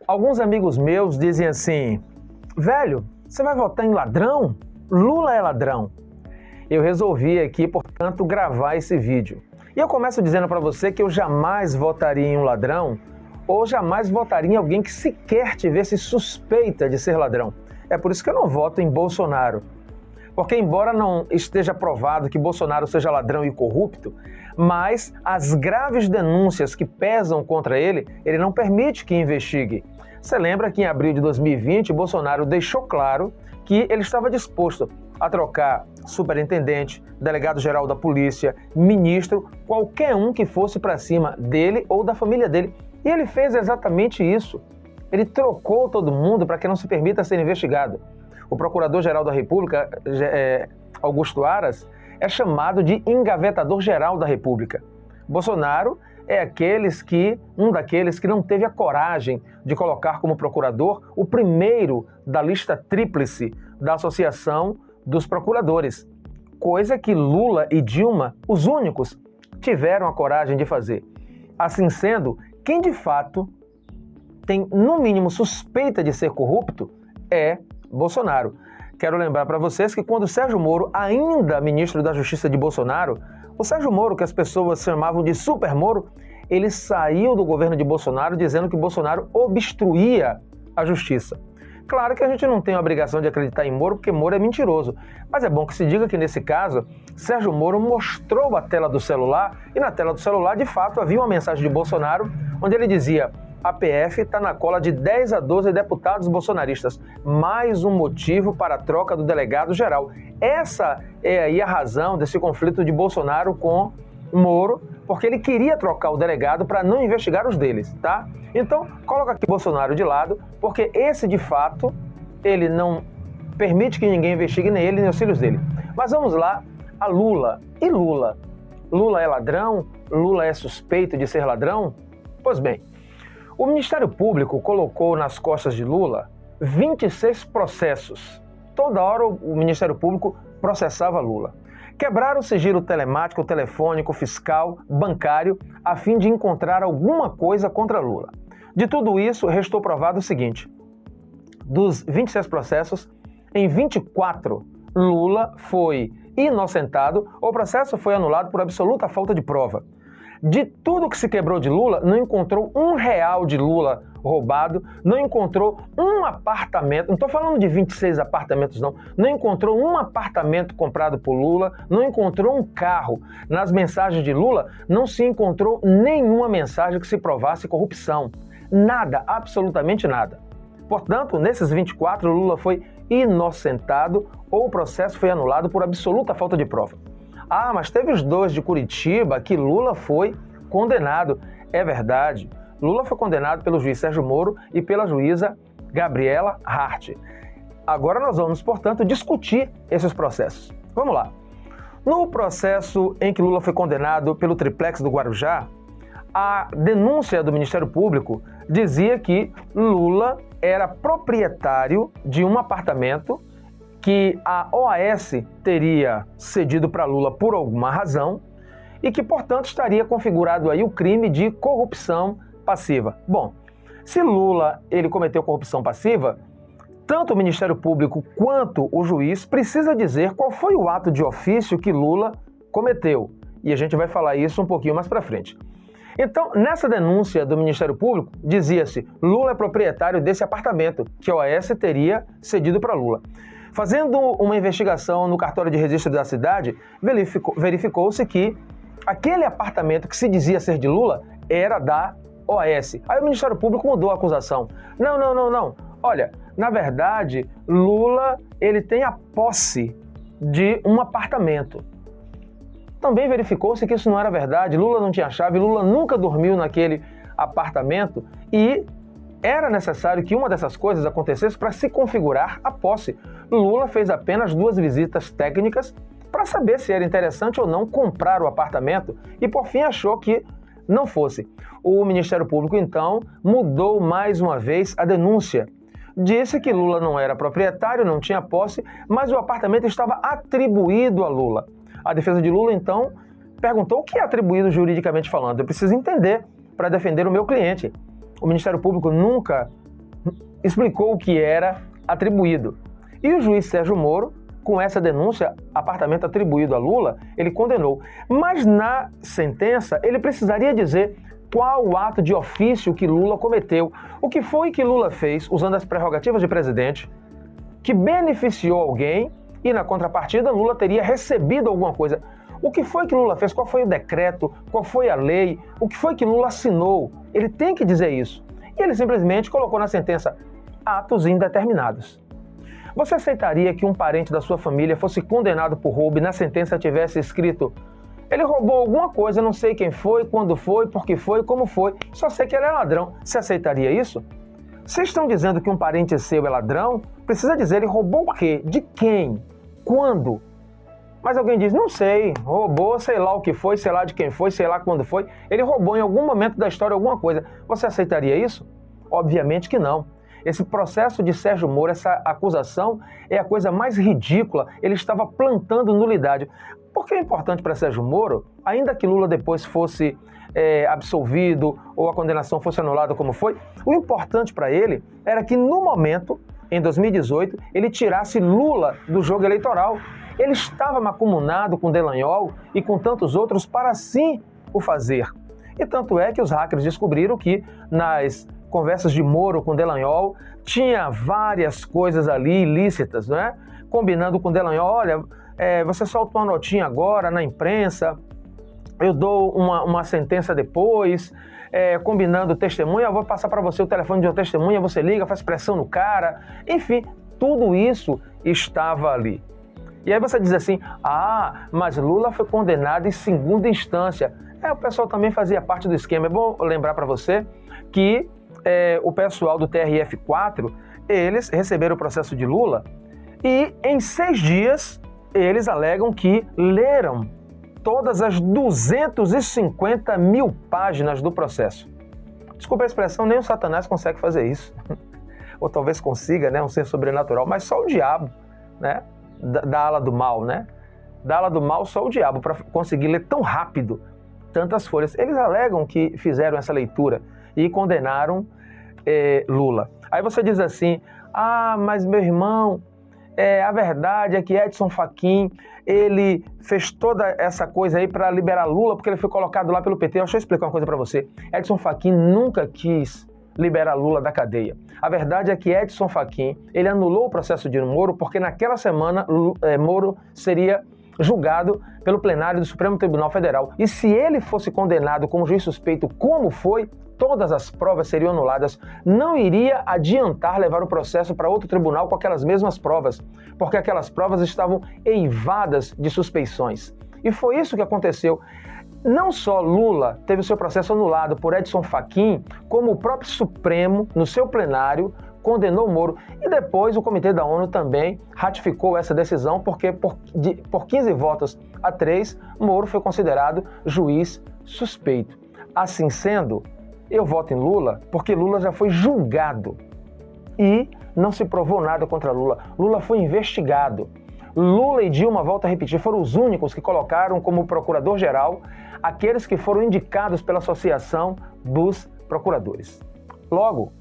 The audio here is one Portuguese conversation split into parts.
Alguns amigos meus dizem assim: velho, você vai votar em ladrão? Lula é ladrão. Eu resolvi aqui, portanto, gravar esse vídeo. E eu começo dizendo para você que eu jamais votaria em um ladrão ou jamais votaria em alguém que sequer tivesse suspeita de ser ladrão. É por isso que eu não voto em Bolsonaro. Porque embora não esteja provado que Bolsonaro seja ladrão e corrupto, mas as graves denúncias que pesam contra ele não permite que investigue. Você lembra que em abril de 2020, Bolsonaro deixou claro que ele estava disposto a trocar superintendente, delegado-geral da polícia, ministro, qualquer um que fosse para cima dele ou da família dele. E ele fez exatamente isso. Ele trocou todo mundo para que não se permita ser investigado. O Procurador-Geral da República, Augusto Aras, é chamado de engavetador-geral da República. Bolsonaro é um daqueles que não teve a coragem de colocar como procurador o primeiro da lista tríplice da Associação dos Procuradores, coisa que Lula e Dilma, os únicos, tiveram a coragem de fazer. Assim sendo, quem de fato tem, no mínimo, suspeita de ser corrupto é Bolsonaro. Quero lembrar para vocês que quando Sérgio Moro, ainda ministro da Justiça de Bolsonaro, o Sérgio Moro, que as pessoas chamavam de Super Moro, ele saiu do governo de Bolsonaro dizendo que Bolsonaro obstruía a justiça. Claro que a gente não tem a obrigação de acreditar em Moro, porque Moro é mentiroso. Mas é bom que se diga que, nesse caso, Sérgio Moro mostrou a tela do celular, e na tela do celular, de fato, havia uma mensagem de Bolsonaro, onde ele dizia: a PF está na cola de 10 a 12 deputados bolsonaristas. Mais um motivo para a troca do delegado-geral. Essa é aí a razão desse conflito de Bolsonaro com Moro, porque ele queria trocar o delegado para não investigar os deles, tá? Então, coloca aqui Bolsonaro de lado, porque esse, de fato, ele não permite que ninguém investigue nem ele, nem os filhos dele. Mas vamos lá a Lula. E Lula? Lula é ladrão? Lula é suspeito de ser ladrão? Pois bem, o Ministério Público colocou nas costas de Lula 26 processos. Toda hora o Ministério Público processava Lula. Quebraram o sigilo telemático, telefônico, fiscal, bancário, a fim de encontrar alguma coisa contra Lula. De tudo isso, restou provado o seguinte: dos 26 processos, em 24, Lula foi inocentado, o processo foi anulado por absoluta falta de prova. De tudo que se quebrou de Lula, não encontrou R$1 de Lula roubado, não encontrou um apartamento, não estou falando de 26 apartamentos não encontrou um apartamento comprado por Lula, não encontrou um carro. Nas mensagens de Lula, não se encontrou nenhuma mensagem que se provasse corrupção. Nada, absolutamente nada. Portanto, nesses 24, Lula foi inocentado ou o processo foi anulado por absoluta falta de prova. Ah, mas teve os 2 de Curitiba que Lula foi condenado. É verdade. Lula foi condenado pelo juiz Sérgio Moro e pela juíza Gabriela Hart. Agora nós vamos, portanto, discutir esses processos. Vamos lá. No processo em que Lula foi condenado pelo triplex do Guarujá, a denúncia do Ministério Público dizia que Lula era proprietário de um apartamento que a OAS teria cedido para Lula por alguma razão e que, portanto, estaria configurado aí o crime de corrupção passiva. Bom, se Lula ele cometeu corrupção passiva, tanto o Ministério Público quanto o juiz precisa dizer qual foi o ato de ofício que Lula cometeu. E a gente vai falar isso um pouquinho mais para frente. Então, nessa denúncia do Ministério Público, dizia-se: Lula é proprietário desse apartamento que a OAS teria cedido para Lula. Fazendo uma investigação no cartório de registro da cidade, verificou-se que aquele apartamento que se dizia ser de Lula era da OAS. Aí o Ministério Público mudou a acusação. Não. Olha, na verdade, Lula ele tem a posse de um apartamento. Também verificou-se que isso não era verdade. Lula não tinha chave, Lula nunca dormiu naquele apartamento e era necessário que uma dessas coisas acontecesse para se configurar a posse. Lula fez apenas 2 visitas técnicas para saber se era interessante ou não comprar o apartamento e, por fim, achou que não fosse. O Ministério Público, então, mudou mais uma vez a denúncia. Disse que Lula não era proprietário, não tinha posse, mas o apartamento estava atribuído a Lula. A defesa de Lula, então, perguntou o que é atribuído juridicamente falando. Eu preciso entender para defender o meu cliente. O Ministério Público nunca explicou o que era atribuído. E o juiz Sérgio Moro, com essa denúncia, apartamento atribuído a Lula, ele condenou. Mas na sentença, ele precisaria dizer qual o ato de ofício que Lula cometeu. O que foi que Lula fez, usando as prerrogativas de presidente, que beneficiou alguém e, na contrapartida, Lula teria recebido alguma coisa. O que foi que Lula fez? Qual foi o decreto? Qual foi a lei? O que foi que Lula assinou? Ele tem que dizer isso. E ele simplesmente colocou na sentença atos indeterminados. Você aceitaria que um parente da sua família fosse condenado por roubo e na sentença tivesse escrito: ele roubou alguma coisa, não sei quem foi, quando foi, por que foi, como foi, só sei que ele é ladrão. Você aceitaria isso? Vocês estão dizendo que um parente seu é ladrão? Precisa dizer, ele roubou o quê? De quem? Quando? Mas alguém diz, não sei, roubou, sei lá o que foi, sei lá de quem foi, sei lá quando foi. Ele roubou em algum momento da história alguma coisa. Você aceitaria isso? Obviamente que não. Esse processo de Sérgio Moro, essa acusação, é a coisa mais ridícula. Ele estava plantando nulidade. Por que é importante para Sérgio Moro, ainda que Lula depois fosse absolvido ou a condenação fosse anulada como foi, o importante para ele era que no momento, em 2018, ele tirasse Lula do jogo eleitoral. Ele estava macumunado com Delanhol e com tantos outros para assim o fazer. E tanto é que os hackers descobriram que nas conversas de Moro com Delanhol tinha várias coisas ali ilícitas, não é? Combinando com Delanhol, olha, você solta uma notinha agora na imprensa, eu dou uma sentença depois, combinando testemunha, eu vou passar para você o telefone de uma testemunha, você liga, faz pressão no cara, enfim, tudo isso estava ali. E aí você diz assim, mas Lula foi condenado em segunda instância. O pessoal também fazia parte do esquema. É bom lembrar para você que o pessoal do TRF4, eles receberam o processo de Lula e em 6 dias eles alegam que leram todas as 250 mil páginas do processo. Desculpa a expressão, nem o Satanás consegue fazer isso. Ou talvez consiga, né, um ser sobrenatural, mas só o diabo, né, da ala do mal, né? Da ala do mal, só o diabo para conseguir ler tão rápido tantas folhas. Eles alegam que fizeram essa leitura e condenaram Lula. Aí você diz assim, mas meu irmão, a verdade é que Edson Fachin, ele fez toda essa coisa aí para liberar Lula, porque ele foi colocado lá pelo PT. Deixa eu explicar uma coisa para você. Edson Fachin nunca quis liberar Lula da cadeia. A verdade é que Edson Fachin, ele anulou o processo de Moro, porque naquela semana Moro seria julgado pelo plenário do Supremo Tribunal Federal. E se ele fosse condenado como juiz suspeito, como foi, todas as provas seriam anuladas. Não iria adiantar levar o processo para outro tribunal com aquelas mesmas provas, porque aquelas provas estavam eivadas de suspeições. E foi isso que aconteceu. Não só Lula teve o seu processo anulado por Edson Fachin, como o próprio Supremo, no seu plenário, condenou Moro. E depois o Comitê da ONU também ratificou essa decisão, porque por 15 votos a 3, Moro foi considerado juiz suspeito. Assim sendo, eu voto em Lula porque Lula já foi julgado e não se provou nada contra Lula. Lula foi investigado. Lula e Dilma, volto a repetir, foram os únicos que colocaram como procurador-geral aqueles que foram indicados pela Associação dos Procuradores. Logo,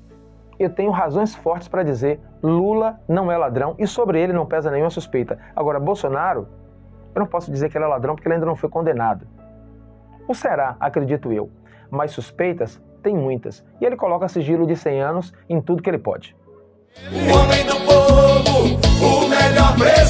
eu tenho razões fortes para dizer Lula não é ladrão e sobre ele não pesa nenhuma suspeita. Agora, Bolsonaro, eu não posso dizer que ele é ladrão porque ele ainda não foi condenado. Ou será, acredito eu. Mas suspeitas tem muitas. E ele coloca sigilo de 100 anos em tudo que ele pode. O homem do povo, o melhor preço.